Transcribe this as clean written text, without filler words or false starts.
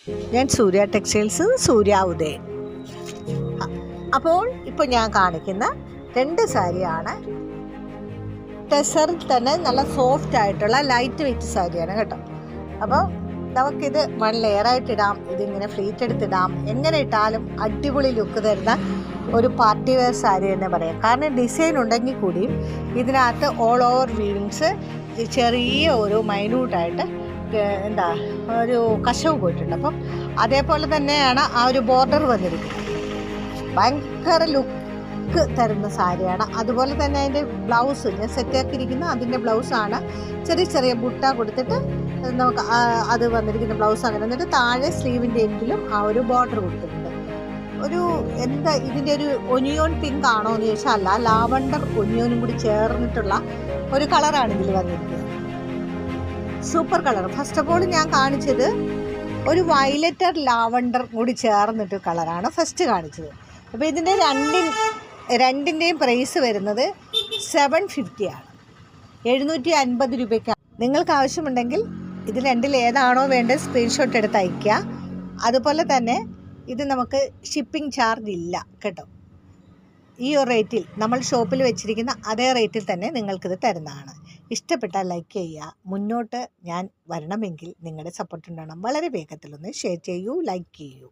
ഞാൻ സൂര്യ ടെക്സ്റ്റൈൽസ്, സൂര്യ ഉദയൻ. അപ്പോൾ ഇപ്പോൾ ഞാൻ കാണിക്കുന്ന 2 സാരിയാണ്. ടെസറിൽ തന്നെ നല്ല സോഫ്റ്റ് ആയിട്ടുള്ള ലൈറ്റ് വെയ്റ്റ് സാരിയാണ് കേട്ടോ. അപ്പോൾ നമുക്കിത് 1 ലെയറായിട്ടിടാം, ഇതിങ്ങനെ ഫ്ലീറ്റ് എടുത്തിടാം, എങ്ങനെ ഇട്ടാലും അടിപൊളി ലുക്ക് തരുന്ന ഒരു പാർട്ടി വെയർ സാരി തന്നെ പറയാം. കാരണം ഡിസൈൻ ഉണ്ടെങ്കിൽ കൂടിയും ഇതിനകത്ത് ഓൾ ഓവർ വീവിങ്സ് ചെറിയ ഒരു മൈന്യൂട്ടായിട്ട് ഒരു കശവ് പോയിട്ടുണ്ട്. അപ്പം അതേപോലെ തന്നെയാണ് ആ ഒരു ബോർഡർ വന്നിരിക്കുന്നത്. ഭയങ്കര ലുക്ക് തരുന്ന സാരിയാണ്. അതുപോലെ തന്നെ അതിൻ്റെ ബ്ലൗസ് ഞാൻ സെറ്റാക്കിയിരിക്കുന്ന അതിൻ്റെ ബ്ലൗസാണ്. ചെറിയ ചെറിയ ബുട്ട കൊടുത്തിട്ട് നമുക്ക് അത് വന്നിരിക്കുന്ന ബ്ലൗസ് അങ്ങനെ. എന്നിട്ട് താഴെ സ്ലീവിൻ്റെ എങ്കിലും ആ ഒരു ബോർഡർ കൊടുത്തിട്ടുണ്ട്. ഒരു ഇതിൻ്റെ ഒരു ഒനിയോൺ പിങ്ക് ആണോ എന്ന് ചോദിച്ചാൽ അല്ല, ലാവണ്ടർ ഒനിയോനും കൂടി ചേർന്നിട്ടുള്ള ഒരു കളറാണ് ഇതിൽ വന്നിരിക്കുന്നത്. Super colour. First of all ഞാൻ കാണിച്ചത് ഒരു വയലറ്റർ ലാവണ്ടർ കൂടി ചേർന്നിട്ട് കളറാണ് ഫസ്റ്റ് കാണിച്ചത്. അപ്പോൾ ഇതിൻ്റെ രണ്ടിൻ്റെയും പ്രൈസ് വരുന്നത് 750 ആണ്, 750 രൂപയ്ക്കാണ്. നിങ്ങൾക്ക് ആവശ്യമുണ്ടെങ്കിൽ ഇത് രണ്ടിൽ ഏതാണോ വേണ്ടത് സ്ക്രീൻഷോട്ട് എടുത്ത് അയയ്ക്കുക. അതുപോലെ തന്നെ ഇത് നമുക്ക് ഷിപ്പിംഗ് ചാർജ് ഇല്ല കേട്ടോ. ഈ ഒരു റേറ്റിൽ നമ്മൾ ഷോപ്പിൽ വെച്ചിരിക്കുന്ന അതേ റേറ്റിൽ തന്നെ നിങ്ങൾക്കിത് തരുന്നതാണ്. ഇഷ്ടപ്പെട്ടാൽ ലൈക്ക് ചെയ്യുക. മുന്നോട്ട് ഞാൻ വരണമെങ്കിൽ നിങ്ങളുടെ സപ്പോർട്ട് ഉണ്ടാകണം. വളരെ വേഗത്തിലൊന്ന് ഷെയർ ചെയ്യൂ, ലൈക്ക് ചെയ്യൂ.